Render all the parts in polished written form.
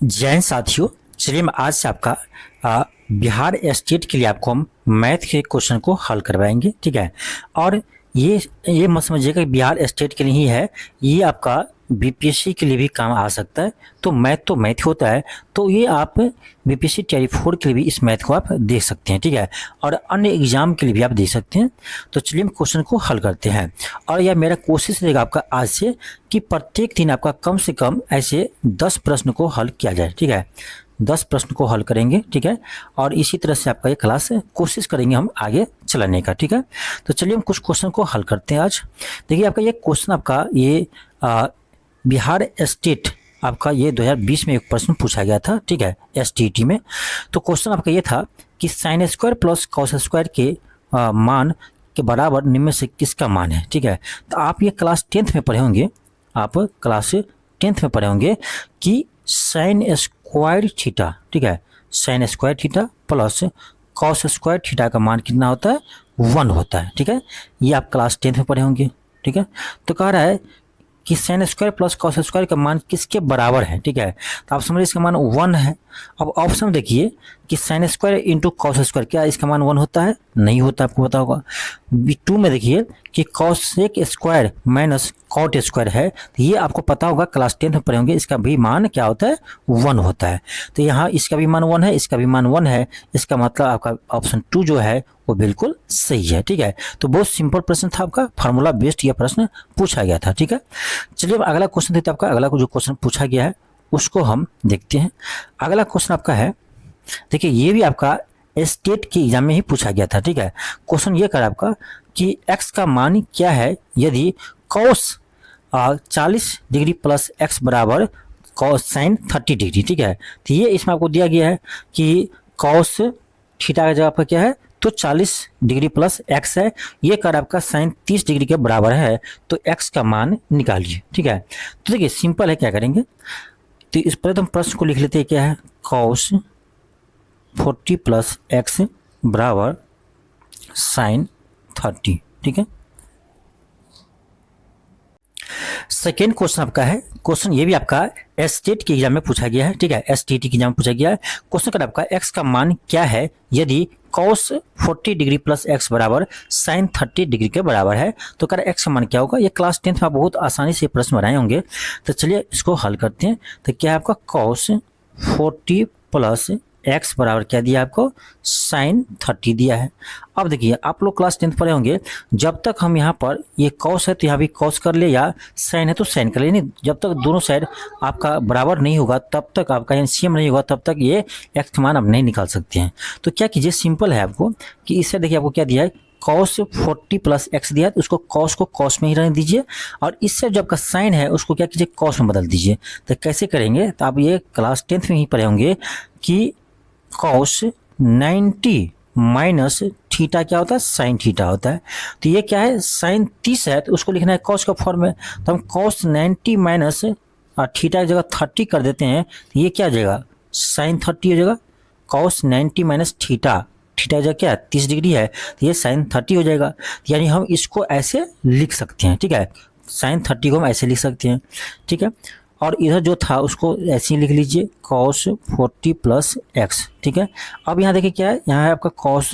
जैन साथियों, चलिए हम आज से आपका बिहार स्टेट के लिए आपको हम मैथ के क्वेश्चन को हल करवाएंगे। ठीक है। और ये मत समझिएगा कि बिहार स्टेट के लिए ही है, ये आपका बीपीएससी के लिए भी काम आ सकता है। तो मैथ होता है, तो ये आप बीपीएससी टीआरई 4 के लिए भी इस मैथ को आप देख सकते हैं। ठीक है। और अन्य एग्जाम के लिए भी आप देख सकते हैं। तो चलिए हम क्वेश्चन को हल करते हैं। और यह मेरा कोशिश रहेगा आपका आज से कि प्रत्येक दिन आपका कम से कम ऐसे 10 प्रश्न को हल किया जाए। ठीक है, 10 प्रश्न को हल करेंगे। ठीक है। और इसी तरह से आपका ये क्लास कोशिश करेंगे हम आगे चलाने का। ठीक है। तो चलिए हम कुछ क्वेश्चन को हल करते हैं आज। देखिए आपका ये क्वेश्चन आपका ये बिहार स्टेट आपका ये 2020 में एक प्रश्न पूछा गया था। ठीक है, एसटीईटी में। तो क्वेश्चन आपका ये था कि sign square plus cos square के मान के बराबर निम्न में से किसका मान है। ठीक है। तो आप ये क्लास 10th में पढ़े होंगे, आप क्लास 10th में पढ़े होंगे कि साइन स्क्वायर थीटा, ठीक है, sine square theta plus cos square theta का मान कितना होता है, 1 होता है। ठीक है, ये आप क्लास 10th में पढ़े होंगे। ठीक है। तो कह रहा है कि sign square plus cos square का मान किसके बराबर है। ठीक है। तो आप समझिए इसका मान 1 है। अब ऑप्शन देखिए कि sine square into cos square, क्या इसका मान 1 होता है? नहीं होता, आपको पता होगा। B2 में देखिए कि cosec square minus cot square है, तो ये आपको पता होगा, क्लास 10th में पढ़े होंगे। इसका भी मान क्या होता है, 1 होता है। तो यहाँ इसका भी मान 1 है, इसका भी मान 1 है। इसका मतलब आपका ऑप्शन 2 जो है वो बिल्कुल सही है। ठीक है। तो बहुत सिंपल प्रश्न था आपका, फार्मूला बेस्ड यह प्रश्न पूछा गया था। ठीक है। चलिए अब अगला क्वेश्चन देते हैं आपका। अगला जो क्वेश्चन पूछा गया है उसको हम देखते हैं। अगला क्वेश्चन आपका है, देखिए ये भी आपका स्टेट के एग्जाम में ही पूछा गया था। ठीक है। क्वेश्चन ये कर आपका कि x का मान क्या है यदि cos 40 डिग्री प्लस x बराबर cos साइन 30 डिग्री। ठीक है। तो ये इसमें आपको दिया गया है कि cos थीटा का जगह आपका क्या है, तो 40 डिग्री प्लस x है। ये कर आपका साइन 30 डिग्री के बराबर है, तो x का मान निकालिए। ठीक है। तो देखिए सिंपल है, क्या करेंगे, तो इस प्रथम प्रश्न को लिख लेते हैं, क्या है, cos 40 प्लस x बराबर साइन 30। ठीक है। सेकेंड क्वेश्चन आपका है, क्वेश्चन ये भी आपका स्टेट के एग्जाम में पूछा गया है। ठीक है, एसटीटी के एग्जाम में पूछा गया है। क्वेश्चन का आपका x का मान क्या है यदि cos 40 डिग्री प्लस x बराबर साइन 30 डिग्री के बराबर है। तो कर x का मान क्या होगा, ये क्लास 10th में आप बहुत आसानी से प्रश्न बनाए होंगे। तो चलिए इसको हल करते हैं। तो क्या है आपका cos 40 प्लस x बराबर क्या दिया आपको, साइन 30 दिया है। अब देखिए आप लोग क्लास 10th पढ़े होंगे, जब तक हम यहाँ पर ये cos है तो यहाँ भी cos कर ले, या साइन है तो साइन कर ले, नहीं जब तक दोनों साइड आपका बराबर नहीं होगा तब तक, आपका एलसीएम नहीं होगा तब तक ये x का मान आप नहीं निकाल सकते हैं। तो क्या कीजिए, सिंपल है आपको कि इससे देखिए आपको क्या दिया है, cos 40 प्लस x दिया है, तो उसको cos को cos में ही रहने दीजिए, और इससे जो आपका साइन है उसको क्या कीजिए, cos में बदल दीजिए। तो कैसे करेंगे, तो आप ये क्लास 10th में ही पढ़े होंगे कि cos 90 माइनस थीटा क्या होता है, साइन थीटा होता है। तो ये क्या है, साइन 30 है तो उसको लिखना है cos का फॉर्म में, तो हम cos 90 माइनस थीटा की जगह 30 कर देते हैं, तो ये क्या हो जाएगा, साइन 30 हो जाएगा। cos 90 माइनस थीटा, थीटा जगह क्या है, 30 डिग्री है, तो ये साइन 30 हो जाएगा। यानी हम इसको ऐसे लिख सकते हैं। ठीक है, साइन 30 को हम ऐसे लिख सकते हैं। ठीक है। और इधर जो था उसको ऐसे ही लिख लीजिए, cos 40 प्लस x। ठीक है। अब यहाँ देखिए क्या है, यहाँ है आपका cos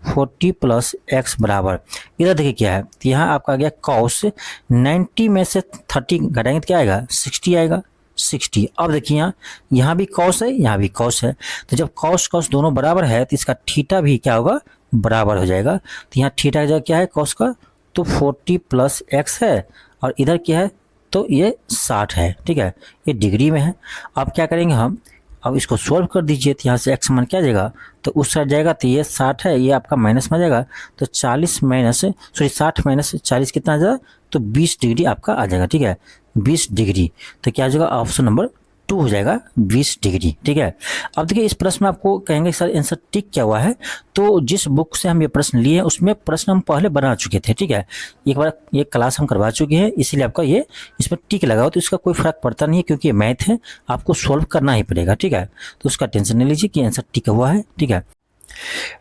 40 प्लस x बराबर, इधर देखिए क्या है, तो यहाँ आपका आ गया cos 90 में से 30 घटाएंगे तो क्या आएगा, 60 आएगा, 60। अब देखिए यहाँ भी cos है, यहाँ भी cos है, तो जब cos दोनों बराबर है तो इसका थीटा भी क्या होगा, बराबर हो जाएगा। तो यहाँ थीटा का जगह क्या है, cos का, तो 40 प्लस x है, और इधर क्या है, तो ये 60 है। ठीक है, ये डिग्री में है। अब क्या करेंगे हम, अब इसको सॉल्व कर दीजिए, तो यहाँ से x मान क्या जाएगा, तो उस साइड जाएगा, तो ये 60 है, ये आपका माइनस में आ जाएगा, तो 40 माइनस 60 माइनस 40 कितना आ जाएगा, तो 20 डिग्री आपका आ जाएगा। ठीक है, 20 डिग्री, तो क्या आ जाएगा, ऑप्शन नंबर 2 हो जाएगा, 20 डिग्री। ठीक है। अब देखिए इस प्रश्न में आपको कहेंगे सर आंसर टिक क्या हुआ है, तो जिस बुक से हम ये प्रश्न लिए हैं उसमें प्रश्न हम पहले बना चुके थे। ठीक है, एक बार ये क्लास हम करवा चुके हैं, इसीलिए आपका ये इसमें टिक लगा हो, तो इसका कोई फर्क पड़ता नहीं है, क्योंकि ये मैथ है, आपको सॉल्व करना ही पड़ेगा। ठीक है, तो उसका टेंशन नहीं लीजिए कि आंसर टिक हुआ है। ठीक है।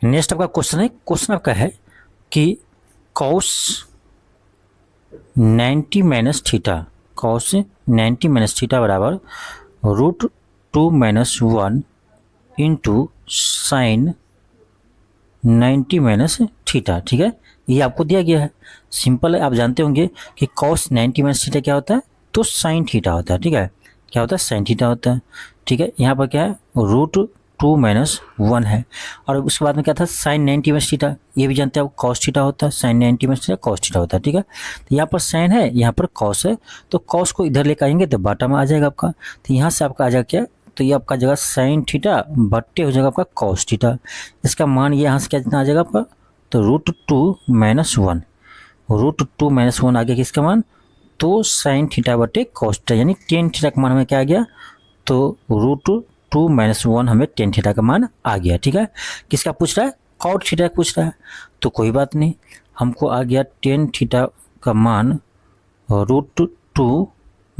नेक्स्ट आपका क्वेश्चन है, क्वेश्चन आपका है कि cos 90 minus theta, cos 90 minus theta बराबर √2 2 - 1 इंटू साइन 90 - थीटा, ठीक है। ये आपको दिया गया है, सिंपल है। आप जानते होंगे कि कॉस 90 - थीटा क्या होता है, तो साइन थीटा होता है, ठीक है। क्या होता है, साइन थीटा होता है, ठीक है। यहाँ पर क्या है, √2 - 1 है। और उसके बाद में क्या था, साइन 90 - थीटा, ये भी जानते हैं आप, कॉस थीटा होता है, साइन 90 - थीटा कॉस थीटा होता है, ठीक है। तो यहाँ पर साइन है, यहाँ पर कॉस है, तो कॉस को इधर लेकर आएंगे तो बाटा में आ जाएगा आपका। तो यहाँ से आपका आ जाएगा क्या, तो ये आपका जगह साइन थीटा बट्टे हो जाएगा आपका कॉस थीटा। इसका मान ये यहाँ से क्या जितना आ जाएगा आपका, तो √2 - 1, √2 - 1 आ गया किसका मान, तो साइन थीटा बटे कॉस थीटा, यानी टेन थीटा का मान हमें क्या आ गया, तो √2 - 1 हमें टेन थीटा का मान आ गया, ठीक है। किसका पूछ रहा है, कॉट थीटा पूछ रहा है, तो कोई बात नहीं, हमको आ गया टेन थीटा का मान √2 -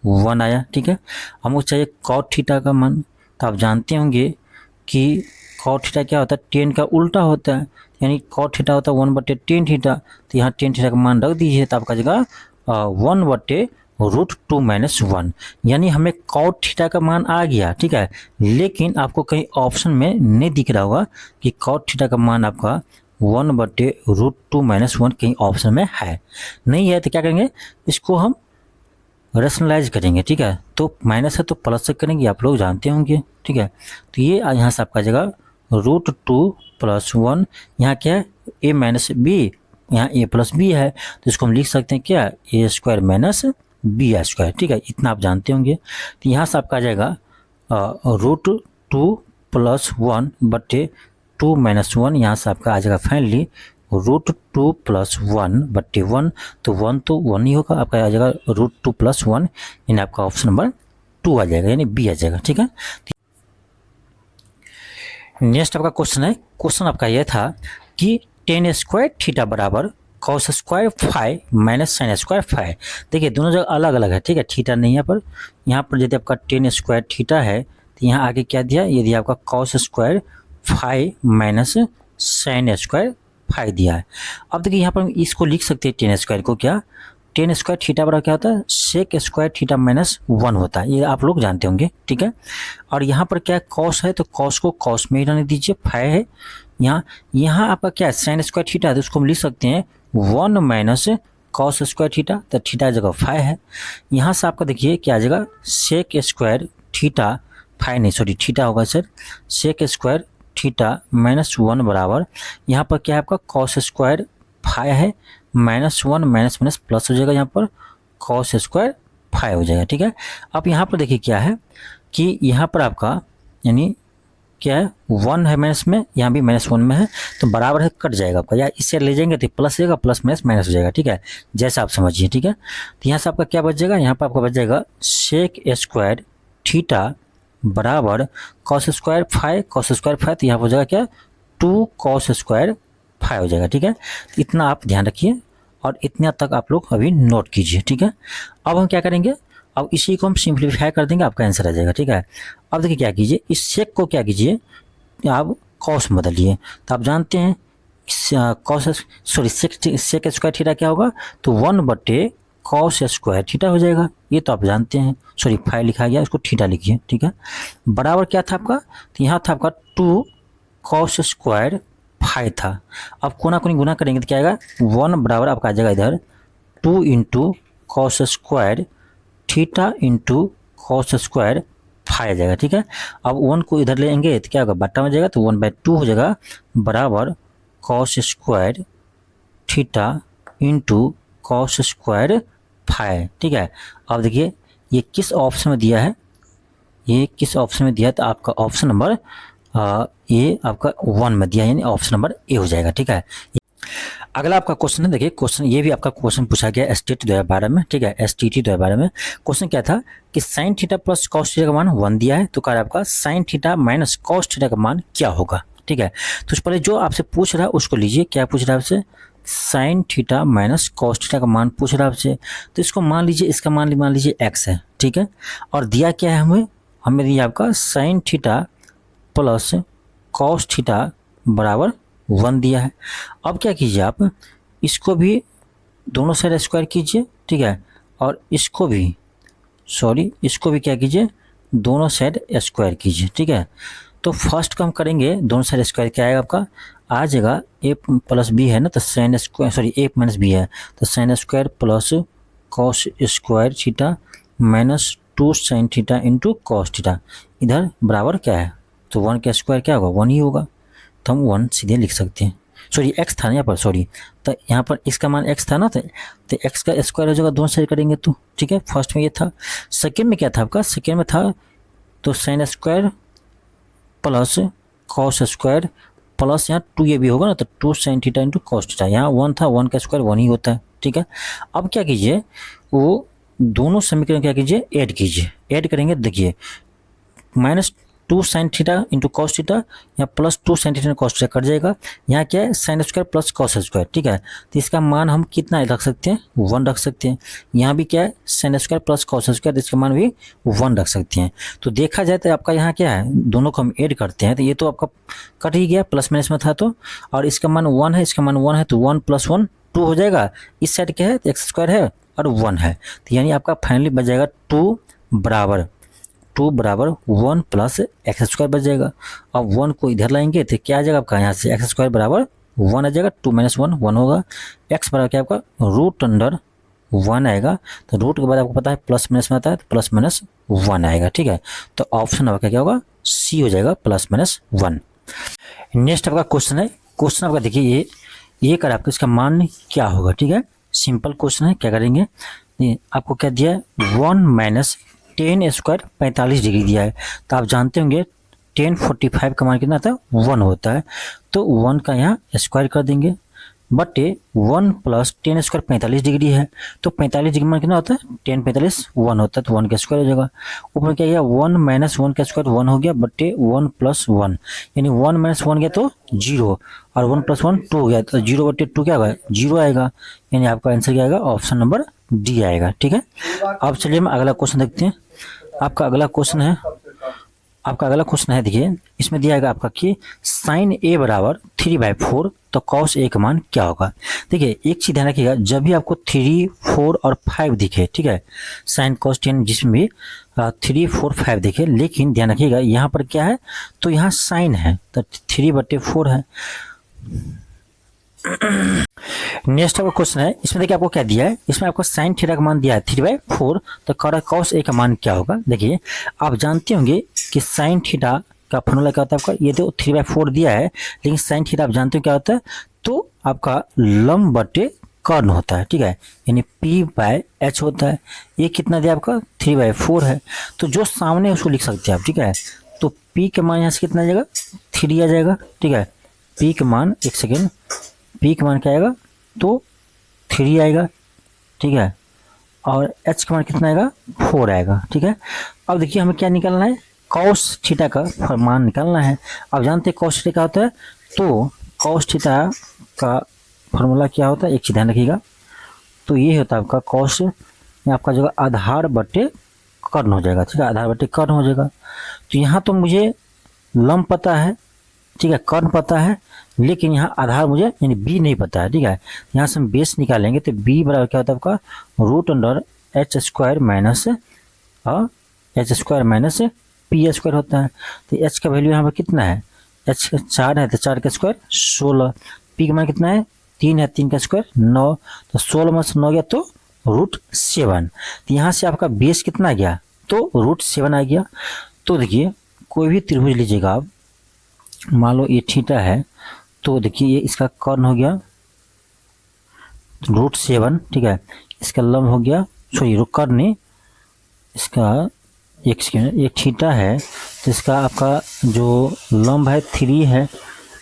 1 आया, ठीक है। हमको चाहिए कॉट थीटा का मान, तो आप जानते होंगे कि कॉट थीटा क्या होता है, टेन का उल्टा होता है, यानी कॉट थीटा होता है 1/10 थीटा। तो यहाँ टेन थीटा का मान रख दीजिए, तो आपका जगह 1/√2 - 1, यानी हमें कॉट थीटा का मान आ गया, ठीक है। लेकिन आपको कहीं ऑप्शन में नहीं दिख रहा होगा कि कॉट थीटा का मान आपका 1/√2 - 1 कहीं ऑप्शन में है, नहीं है। तो क्या करेंगे, इसको हम रेशनलाइज करेंगे, ठीक है। तो माइनस है तो प्लस से करेंगे, आप लोग जानते होंगे, ठीक है। तो ये यहाँ से आपका जगह √2 + 1, यहाँ क्या है, a - b, यहाँ a + b है, तो इसको हम लिख सकते हैं क्या, a² - b², ठीक है। इतना आप जानते होंगे। तो यहाँ से आपका आ जाएगा √2 + 1 बटे 2 - 1, यहाँ से आपका आ जाएगा फाइनली √2 + 1 बटे 1, तो 1 तो 1 ही होगा, आपका आ जाएगा √2 + 1, यानी आपका ऑप्शन नंबर 2 आ जाएगा, यानी बी आ जाएगा, ठीक है। नेक्स्ट आपका क्वेश्चन है, क्वेश्चन आपका यह था कि tan² थीटा बराबर cos² phi minus sin² phi. देखिए दोनों जगह अलग अलग है, ठीक है, थीटा नहीं है, पर यहाँ पर यदि आपका tan² थीटा है तो यहाँ आगे क्या दिया, यदि आपका cos² phi minus sin² phi दिया है। अब देखिए यहाँ पर हम इसको लिख सकते हैं tan² को, क्या tan² थीटा बराबर क्या होता है, sec² थीटा -1 होता है, ये आप लोग जानते होंगे, ठीक है। और यहाँ पर क्या कॉस है, तो कॉस को कॉस में ही रहने दीजिए, फाई है। यहाँ आपका क्या है, sin² थीटा है, तो उसको हम लिख सकते हैं 1 - cos² थीटा, तो थीटा जगह फाई है। यहाँ से आपका देखिए क्या आ जाएगा, sec² थीटा फाई नहीं, सॉरी थीटा होगा सर, sec² थीटा -1 बराबर, यहाँ पर क्या है आपका cos² फाई है, -1 माइनस प्लस हो जाएगा, यहाँ पर cos² फाई हो जाएगा, ठीक है। अब यहाँ पर देखिए क्या है कि यहाँ पर आपका यानी क्या है, 1 है माइनस में, यहाँ भी -1 में है, तो बराबर है, कट जाएगा आपका, या इससे ले जाएंगे तो प्लस हो जाएगा, प्लस माइनस हो जाएगा, ठीक है, जैसा आप समझिए, ठीक है। तो यहाँ से आपका क्या बच जाएगा, यहाँ पर आपका बच जाएगा sec² थीटा बराबर cos² फाई, cos² फाई, तो यहाँ पर हो जाएगा क्या, 2 cos² फाई हो जाएगा, ठीक है। तो इतना आप ध्यान रखिए और इतना तक आप लोग अभी नोट कीजिए, ठीक है। अब हम क्या करेंगे, अब इसी को हम सिंप्लीफाई कर देंगे, आपका आंसर आ जाएगा, ठीक है। अब देखिए क्या कीजिए, इस सेक को क्या कीजिए, आप कॉस में बदलिए, तो आप जानते हैं sec² थीटा क्या होगा, तो 1/cos² थीटा हो जाएगा, ये तो आप जानते हैं, सॉरी फाई लिखा गया, उसको थीटा लिखिए, ठीक है। बराबर क्या था आपका, तो यहाँ था आपका 2 cos² फाई था। अब कोना कोनी गुना करेंगे तो क्या आएगा, 1 बराबर आपका आ जाएगा इधर 2 × cos² थीटा × cos² फाई आ जाएगा, ठीक है। अब 1 को इधर लेंगे तो क्या होगा, बट्टा में जाएगा, तो 1/2 हो जाएगा बराबर cos² थीटा × cos² फाई, ठीक है। अब देखिए ये किस ऑप्शन में दिया है, ये किस ऑप्शन में दिया है, तो आपका ऑप्शन नंबर ये आपका 1 में दिया है, यानी ऑप्शन नंबर ए हो जाएगा, ठीक है। अगला आपका क्वेश्चन है, देखिए क्वेश्चन ये भी आपका क्वेश्चन पूछा गया STT 2012 में, ठीक है, STT 2012 में क्वेश्चन क्या था कि sin theta plus cos theta का मान 1 दिया है, तो कह रहा है आपका sin theta minus cos theta का मान क्या होगा, ठीक है। तो पहले जो आपसे पूछ रहा है उसको लीजिए, क्या पूछ रहा है आपसे, sin theta minus cos theta का मान पूछ रहा है आपसे, तो इसको मान लीजिए, इसका मान लीजिए x है, ठीक है। और दिया क्या है हमें दिया आपका sin theta plus cos theta बराबर 1 दिया है। अब क्या कीजिए, आप इसको भी दोनों साइड स्क्वायर कीजिए, ठीक है, और इसको भी क्या कीजिए, दोनों साइड स्क्वायर कीजिए, ठीक है। तो फर्स्ट का हम करेंगे दोनों साइड स्क्वायर, क्या आएगा आपका, आ जाएगा ए प्लस बी है ना, तो साइन स्क्वायर, सॉरी ए माइनस बी है, तो sign square plus cos square theta minus 2 sine theta into cos theta, इधर बराबर क्या है, तो 1 का स्क्वायर क्या होगा, 1 ही होगा, तो हम 1 सीधे लिख सकते हैं। सॉरी एक्स था ना यहाँ पर, सॉरी, तो यहाँ पर इसका मान एक्स था ना, तो एक्स का स्क्वायर हो जाएगा, दोनों साइड करेंगे तो, ठीक है। फर्स्ट में ये था, सेकेंड में क्या था आपका, सेकेंड में था तो sign square plus cos square plus यहाँ 2 ये भी होगा ना, तो 2 sine theta into cos theta, यहाँ 1 था, 1 का स्क्वायर 1 ही होता है, ठीक है। अब क्या कीजिए, वो दोनों समीकरण क्या कीजिए, ऐड कीजिए, ऐड करेंगे, देखिए minus 2 sine theta into cos theta, यहाँ plus 2 sine theta cos theta cut जाएगा, यहाँ क्या है sine square plus cos square, ठीक है। तो इसका मान हम कितना रख सकते हैं, 1 रख सकते हैं। यहाँ भी क्या है sine square plus cos square, इसका मान भी 1 रख सकते हैं। तो देखा जाए तो आपका यहाँ क्या है, दोनों को हम ऐड करते हैं, तो ये तो आपका कट ही गया, प्लस माइनस में था तो, और इसका मान 1 है, इसका मान 1 है, तो 1 + 1 2 हो जाएगा। इस साइड क्या है, तो एक्स स्क्वायर है और 1 है, तो यानी आपका फाइनली बच जाएगा 2 बराबर 1 प्लस एक्स स्क्वायर बच जाएगा। अब 1 को इधर लाएंगे तो क्या आ जाएगा आपका, यहाँ से एक्स स्क्वायर बराबर 1 आ जाएगा, 2 - 1 1 होगा, एक्स बराबर क्या आपका √1 आएगा, तो रूट के बाद आपको पता है प्लस माइनस में आता है, तो प्लस माइनस 1 आएगा, ठीक है। तो ऑप्शन आपका क्या होगा, सी हो जाएगा, प्लस माइनस 1। नेक्स्ट आपका क्वेश्चन है, क्वेश्चन आपका देखिए ये कर आपका इसका मान क्या होगा, ठीक है। सिंपल क्वेश्चन है, क्या करेंगे, आपको क्या दिया है, 1 - 10 स्क्वायर 45 डिग्री दिया है, तो आप जानते होंगे 10 45 का मान कितना आता है, 1 होता है, तो 1 का यहाँ स्क्वायर कर देंगे, बटे 1 + 10 स्क्वायर 45 डिग्री है, तो 45 डिग्री मान कितना होता है, 10 45 1 होता है, तो 1 का स्क्वायर हो जाएगा। ऊपर क्या गया, 1 - 1 का स्क्वायर 1 हो गया, बटे 1 + 1, यानी 1 - 1 गया तो 0, और 1 + 1 2 हो गया, तो 0 बटे 2 क्या होगा, 0 आएगा, यानी आपका आंसर क्या आएगा, ऑप्शन नंबर डी आएगा, ठीक है। अब चलिए हम अगला क्वेश्चन देखते हैं। आपका अगला क्वेश्चन है, देखिए इसमें दिया है आपका कि साइन ए बराबर 3/4, तो कॉस ए का मान क्या होगा। देखिए एक चीज ध्यान रखिएगा, जब भी आपको 3 4 और 5 दिखे, ठीक है, साइन कॉस टेन जिसमें भी 3 4 5 दिखे, लेकिन ध्यान रखिएगा यहाँ पर क्या है, तो यहाँ साइन है, तो 3/4 है। नेक्स्ट आपका क्वेश्चन है, इसमें देखिए आपको क्या दिया है, इसमें आपको साइन थीटा का मान दिया है 3/4, तो कॉस ए का मान क्या होगा। देखिए आप जानते होंगे कि साइन थीटा का फॉर्मूला क्या होता है आपका, ये तो 3/4 दिया है, लेकिन साइन थीटा आप जानते हो क्या होता है, तो आपका लंब बटे कर्ण होता है, ठीक है, यानी P/H होता है। ये कितना दिया आपका, 3/4 है, तो जो सामने है उसको लिख सकते हैं आप, ठीक है। तो P का मान यहाँ से कितना आ जाएगा, 3 आ जाएगा, ठीक है। P का मान, एक सेकेंड, P का मान क्या आएगा, तो 3 आएगा, ठीक है, और H का मान कितना आएगा, 4 आएगा, ठीक है। अब देखिए हमें क्या निकालना है, कॉस थीटा का मान निकालना है। अब जानते हैं कॉस थीटा क्या होता है, तो कॉस थीटा का फॉर्मूला क्या होता है, एक चीज ध्यान रखिएगा, तो ये होता है आपका कॉस में आपका जो आधार बटे कर्ण हो जाएगा, ठीक है, आधार बटे कर्ण हो जाएगा। तो यहाँ तो मुझे लंब पता है, ठीक है, कर्ण पता है, लेकिन यहाँ आधार मुझे यानी बी नहीं पता है, ठीक है। यहाँ से हम बेस निकालेंगे, तो बी बराबर क्या होता है आपका √H² - P² होता है। तो H का वैल्यू यहाँ पर कितना है, H 4 है, तो 4 का स्क्वायर 16, P का मान कितना है, 3 है, 3 का स्क्वायर 9, तो 16 में से 9 गया तो √7। तो यहाँ से आपका बेस कितना आ गया, तो √7 आ गया। तो देखिए कोई भी त्रिभुज लीजिएगा आप, मान लो ये थीटा है, तो देखिए ये इसका कर्ण हो गया √7, ठीक है, इसका लंब हो गया, सॉरी कर्ण नहीं, इसका एक सेकेंड, ये थीटा है, तो इसका आपका जो लंब है 3 है,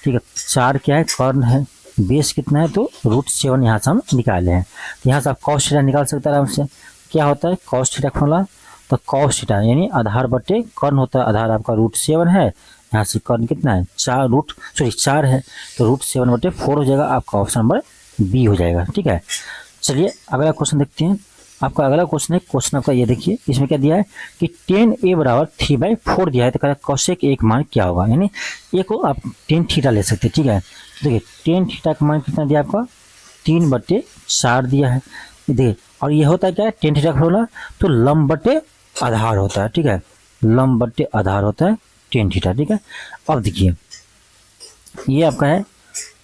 ठीक है, 4 क्या है, कर्ण है, बेस कितना है, तो √7 यहाँ से हम निकाले हैं। तो यहाँ से आप कॉस थीटा निकाल सकते हैं आराम से। क्या होता है कॉस थीटा फॉर्मूला, तो कॉस थीटा यानी आधार बटे कर्ण होता है, आधार आपका √7 है, यहाँ से कर्ण कितना है, 4 है, तो √7/4 हो जाएगा, आपका ऑप्शन नंबर बी हो जाएगा, ठीक है। चलिए अगला क्वेश्चन देखते हैं। आपका अगला क्वेश्चन है, क्वेश्चन आपका ये देखिए, इसमें क्या दिया है कि tan A बराबर 3/4 दिया है, तो कह रहा है cosec A का मान क्या होगा, यानी ए को आप tan थीटा ले सकते हैं, ठीक है। देखिए tan थीटा का मान कितना दिया आपका, 3/4 दिया है, देखिए, और ये होता है क्या है tan थीटा का फॉर्मूला, तो लंब बटे आधार होता है, ठीक है, लंब बट्टे आधार होता है टेन थीटा, ठीक है। अब देखिए ये आपका है,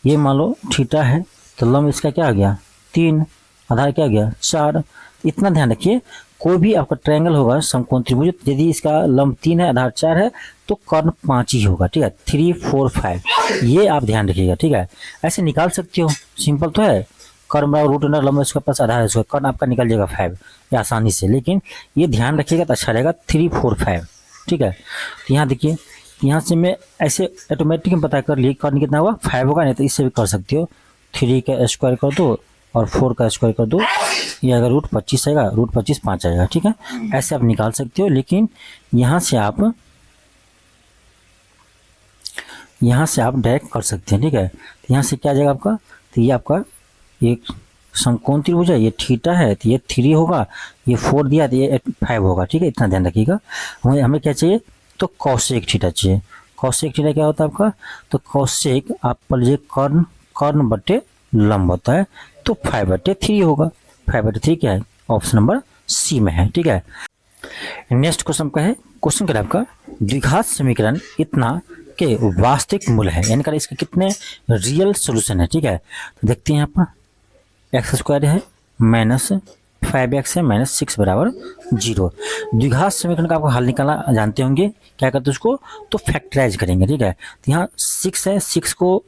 ये मान लो थीटा है तो लंब इसका क्या आ गया 3, आधार क्या आ गया 4। इतना ध्यान रखिए, कोई भी आपका ट्रायंगल होगा समकोण त्रिभुज, यदि इसका लंब 3 है आधार 4 है तो कर्ण 5 ही होगा, ठीक है। 3, 4, 5 ये आप ध्यान रखिएगा, ठीक है। ऐसे निकाल सकते हो, सिंपल तो है, कर्ण बराबर रूट अंडर लंब इसका प्लस आधार है इसका, कर्ण आपका निकल जाएगा 5 ये आसानी से, लेकिन ये ध्यान रखिएगा तो अच्छा रहेगा 3, 4, 5, ठीक है। तो यहाँ देखिए, यहाँ से मैं ऐसे ऑटोमेटिक में पता कर लिए कर्ण कितना हुआ 5 होगा, नहीं तो इससे भी कर सकते हो, 3 का स्क्वायर कर दो और 4 का स्क्वायर कर दो, ये अगर रूट 25 आएगा, रूट 25 5 आएगा, ठीक है। ऐसे आप निकाल सकते हो, लेकिन यहाँ से आप डायरेक्ट कर सकते हैं, ठीक है। तो यहाँ से क्या आ जाएगा आपका, तो ये आपका एक समकोण त्रिभुज है, ये थीटा है तो ये 3 होगा, ये 4 दिया तो ये 5 होगा, ठीक है। इतना ध्यान रखिएगा। हमें क्या चाहिए, तो कॉसेक थीटा चाहिए। कॉसेक थीटा क्या होता है आपका, तो कॉसेक आप पर लीजिए कर्ण बट्टे लंब होता है, तो 5/3 होगा। 5/3 क्या है, ऑप्शन नंबर सी में है, ठीक है। नेक्स्ट क्वेश्चन का है, क्वेश्चन का आपका द्विघात समीकरण इतना के वास्तविक मूल है, यानी कि इसके कितने रियल सोल्यूशन है, ठीक है। तो देखते हैं यहाँ पर एक्स स्क्वायर है माइनस 5x है माइनस 6 बराबर 0। द्विघात समीकरण का आपको हल निकालना जानते होंगे, क्या करते हैं उसको, तो फैक्टराइज करेंगे, ठीक है। तो यहाँ 6 है, 6 को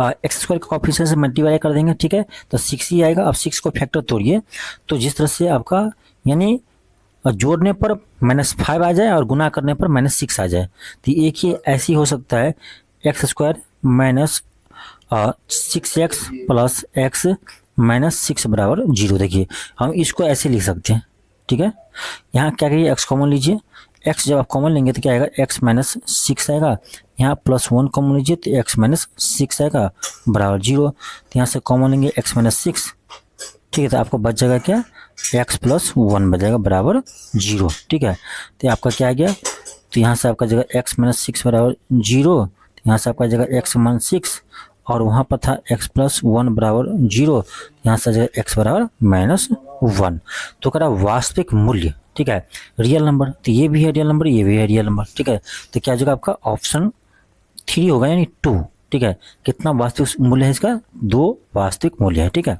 एक्स स्क्वायर का कोएफिशिएंट से मल्टीप्लाई कर देंगे, ठीक है, तो 6 ही आएगा। अब 6 को फैक्टर तोड़िए, तो जिस तरह से आपका यानी जोड़ने पर -5 आ जाए और गुना करने पर -6 आ जाए, तो एक ही ऐसी हो सकता है x square minus 6x plus x minus 6 बराबर 0। देखिए हम इसको ऐसे लिख सकते हैं, ठीक है। यहाँ क्या करिए, x कॉमन लीजिए, x जब आप कॉमन लेंगे तो क्या आएगा, x माइनस 6 आएगा, यहाँ +1 कॉमन लीजिए तो x माइनस 6 आएगा बराबर 0। तो यहाँ से कॉमन लेंगे x माइनस 6, ठीक है, तो आपको बच जाएगा क्या, x + 1 बच जाएगा बराबर 0, ठीक है। तो आपका क्या आ गया, तो यहाँ से आपका जगह x माइनस 6 बराबर 0, यहाँ से आपका जगह x माइनस 6 और वहाँ पर था x + 1 बराबर 0, यहाँ से जगह x बराबर -1। तो करा वास्तविक मूल्य, ठीक है, रियल नंबर, तो ये भी है रियल नंबर, ये भी है रियल नंबर, ठीक है। तो क्या जगह आपका ऑप्शन 3 होगा, यानी 2, ठीक है। कितना वास्तविक मूल्य है इसका, 2 वास्तविक मूल्य है, ठीक है।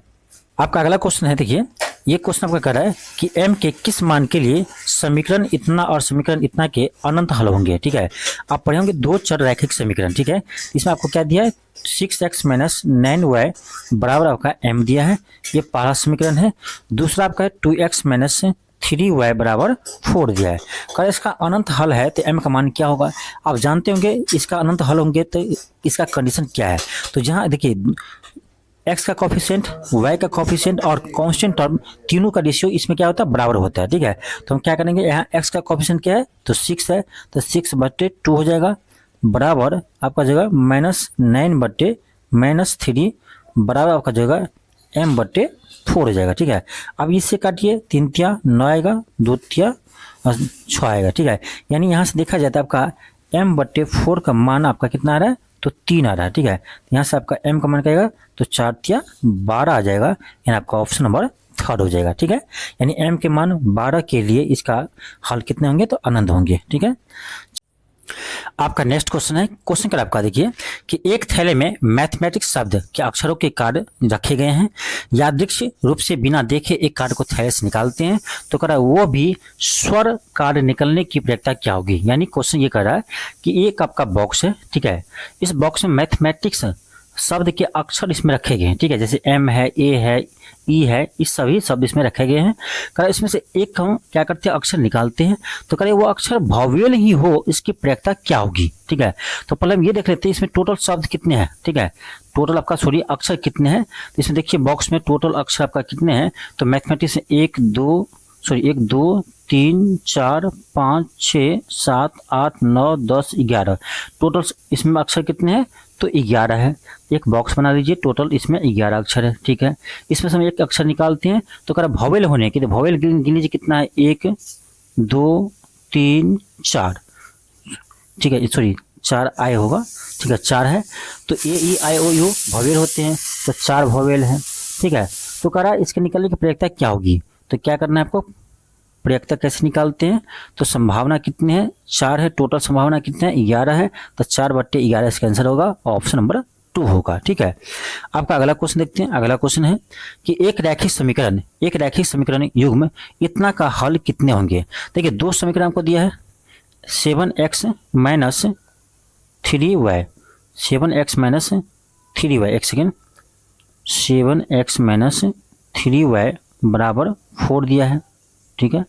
आपका अगला क्वेश्चन है, देखिए ये क्वेश्चन आपका कह रहा है कि m के किस मान के लिए समीकरण इतना और समीकरण इतना के अनंत हल होंगे, ठीक है। आप पढ़े होंगे 2 चर रैखिक समीकरण, ठीक है। इसमें आपको क्या दिया है, 6x - 9y बराबर आपका m दिया है, ये पहला समीकरण है। दूसरा आपका है 2x - 3y बराबर 4 दिया है। अगर इसका अनंत हल है तो m का मान क्या होगा, आप जानते होंगे इसका अनंत हल होंगे तो इसका कंडीशन क्या है। तो जहाँ देखिए x का कोफिशिएंट, y का कोफिशिएंट और कांस्टेंट टर्म तीनों का रेशियो इसमें क्या होता है, बराबर होता है, ठीक है। तो हम क्या करेंगे, यहाँ x का कोफिशिएंट क्या है, तो 6 है, तो 6/2 हो जाएगा बराबर आपका जगह -9/-3 बराबर आपका जगह m/4 हो जाएगा, ठीक है। अब इससे काटिए, 3 तिया 9 आएगा, 2 तिया 6 आएगा, ठीक है। यानी यहाँ से देखा जाता है आपका m/4 का मान आपका कितना आ रहा है, तो 3 आ रहा है, ठीक है। यहाँ से आपका m का मान क्या आएगा, तो 4 तिया 12 आ जाएगा, यानी आपका ऑप्शन नंबर 3 हो जाएगा, ठीक है। यानी m के मान 12 के लिए इसका हल कितने होंगे, तो अनंत होंगे, ठीक है। आपका नेक्स्ट क्वेश्चन है, क्वेश्चन का आपका देखिए कि एक थैले में मैथमेटिक्स शब्द के अक्षरों के कार्ड रखे गए हैं, यादृच्छिक रूप से बिना देखे एक कार्ड को थैले से निकालते हैं, तो कह रहा है वो भी स्वर कार्ड निकलने की प्रक्रिया क्या होगी। यानी क्वेश्चन ये कह रहा है कि एक आपका बॉक्स है, ठीक है, इस बॉक्स में मैथमेटिक्स शब्द के अक्षर इसमें रखे गए हैं, ठीक है, जैसे m है, a है, ई है, इस सभी शब्द इसमें रखे गए हैं। कह इसमें से एक हम क्या करते हैं, अक्षर निकालते हैं, तो कह वो अक्षर भौवेल ही हो, इसकी प्रक्रिया क्या होगी, ठीक है। तो पहले हम ये देख लेते हैं इसमें टोटल शब्द कितने हैं, ठीक है, टोटल आपका अक्षर कितने हैं। तो इसमें देखिए बॉक्स में टोटल अक्षर आपका कितने हैं, तो मैथमेटिक्स में 1 2 3 4 5 6 7 8 9 10 11 टोटल इसमें अक्षर कितने हैं, तो 11 है। एक बॉक्स बना लीजिए, टोटल इसमें 11 अक्षर है, ठीक है। इसमें से हम एक अक्षर निकालते हैं, तो कह रहा भौवेल होने की, तो भौवेल गिन लीजिए कितना है, 1 2 3 4, ठीक है, सॉरी 4 आय होगा, ठीक है, 4 है। तो ए ई आई ओ यू भौवेल होते हैं, तो 4 भौवेल है, ठीक है। तो कह रहा इसके निकलने की प्रक्रिया क्या होगी, तो क्या करना है आपको, प्रयक्ता कैसे निकालते हैं, तो संभावना कितनी है, 4 है, टोटल संभावना कितनी है, 11 है, तो 4/11 इसका आंसर होगा, ऑप्शन नंबर 2 होगा। ठीक है, आपका अगला क्वेश्चन देखते हैं। अगला क्वेश्चन है कि एक रैखिक समीकरण युग्म इतना का हल कितने होंगे। देखिए 2 समीकरण आपको दिया है, 7x minus 3y, 7x minus 3y, एक सेकेंड, 7x माइनस 3y बराबर 4 दिया है। ठीक है,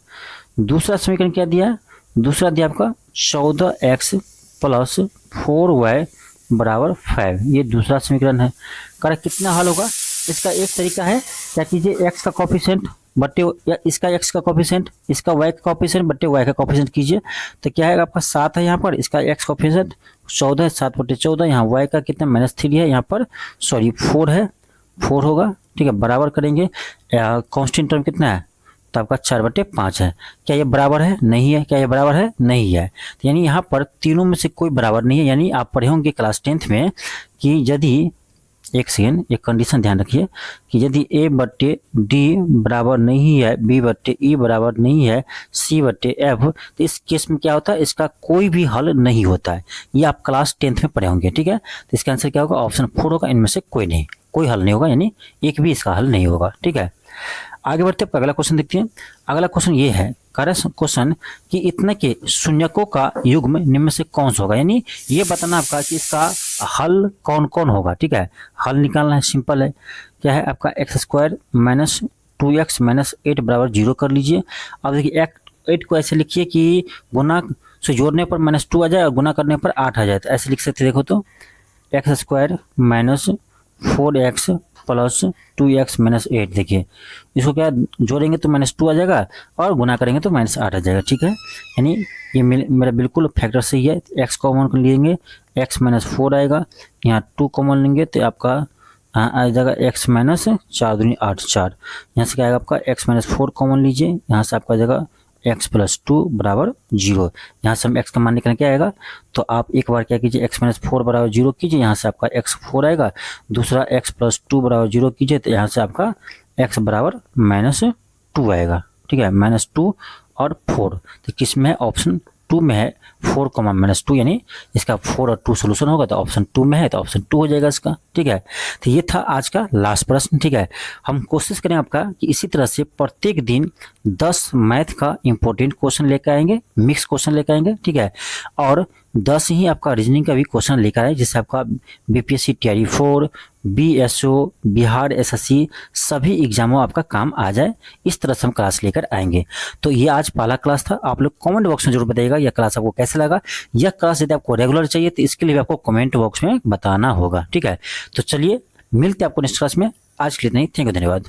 दूसरा समीकरण क्या दिया है, दूसरा दिया आपका 14x प्लस 4y बराबर 5, ये दूसरा समीकरण है। करें कितना हल होगा, इसका एक तरीका है, क्या कीजिए x का कोफिशिएंट बट्टे या इसका x का कोफिशिएंट, इसका y का कोफिशिएंट बट्टे y का कोफिशिएंट कीजिए, तो क्या है आपका 7 है यहाँ पर, इसका x कोफिशिएंट 14 है, 7/14, यहाँ y का कितना -3 है, यहाँ पर सॉरी 4 है, 4 होगा। ठीक है, बराबर करेंगे, कांस्टेंट टर्म कितना है, तो आपका 4/5 है। क्या ये बराबर है, नहीं है, क्या ये बराबर है, नहीं है, तो यानी यहाँ पर तीनों में से कोई बराबर नहीं है। यानी आप पढ़े होंगे क्लास 10th में कि यदि एक सेकेंड, एक कंडीशन ध्यान रखिए कि यदि a/d बराबर नहीं है, b/e बराबर नहीं है, c/f, तो इस केस में क्या होता है, इसका कोई भी हल नहीं होता है। ये आप क्लास 10th में पढ़े होंगे। ठीक है, तो इसका आंसर क्या होगा, ऑप्शन 4 होगा, इनमें से कोई नहीं, कोई हल नहीं होगा, यानी एक भी इसका हल नहीं होगा। ठीक है, आगे बढ़ते हैं, अगला क्वेश्चन देखते हैं। अगला क्वेश्चन ये है, क्वेश्चन कि इतने के शून्यकों का युग्म निम्न में से कौन सा होगा, यानी ये बताना आपका कि इसका हल कौन कौन होगा। ठीक है, हल निकालना है, सिंपल है, क्या है आपका x² माइनस 2x माइनस 8 बराबर 0 कर लीजिए। अब देखिए 8 को ऐसे लिखिए कि गुना से जोड़ने पर -2 आ जाए और गुना करने पर 8 आ जाए, तो ऐसे लिख सकते, देखो तो x² minus 4x plus 2x minus 8, देखिए इसको क्या जोड़ेंगे तो -2 आ जाएगा और गुना करेंगे तो -8 आ जाएगा। ठीक है, यानी ये मेरा बिल्कुल फैक्टर सही है। x कॉमन लेंगे, x माइनस 4 आएगा, यहाँ 2 कॉमन लेंगे तो आपका यहाँ आ जाएगा x माइनस 4 दूनी 8, 4, यहाँ से क्या आएगा आपका x माइनस 4 कॉमन लीजिए, यहाँ से आपका आ जाएगा x प्लस 2 बराबर 0, यहाँ से हम x का मान निकालने क्या आएगा, तो आप एक बार क्या कीजिए x माइनस 4 बराबर 0 कीजिए, यहाँ से आपका x 4 आएगा, दूसरा x प्लस 2 बराबर 0 कीजिए, तो यहाँ से आपका x बराबर -2 आएगा। ठीक है, -2 और 4, तो किस में है, ऑप्शन 2 में है, 4, -2, यानी इसका 4 और 2 सोल्यूशन होगा, तो ऑप्शन 2 में है, तो ऑप्शन 2 हो जाएगा इसका। ठीक है, तो ये था आज का लास्ट प्रश्न। ठीक है, हम कोशिश करें आपका कि इसी तरह से प्रत्येक दिन 10 मैथ का इंपॉर्टेंट क्वेश्चन लेकर आएंगे, मिक्स क्वेश्चन लेकर आएंगे। ठीक है, और 10 ही आपका रीजनिंग का भी क्वेश्चन लेकर आए, जिससे आपका BPSC TRE 4, BSO, Bihar SSC सभी एग्जामों आपका काम आ जाए, इस तरह से हम क्लास लेकर आएंगे। तो ये आज पहला क्लास था। आप लोग कमेंट बॉक्स में जरूर बताइएगा यह क्लास आपको कैसे लगा। यह क्लास यदि आपको रेगुलर चाहिए तो इसके लिए आपको कमेंट बॉक्स में बताना होगा। ठीक है, तो चलिए मिलते हैं आपको नेक्स्ट क्लास में। आज के लिए इतना ही, थैंक यू, धन्यवाद।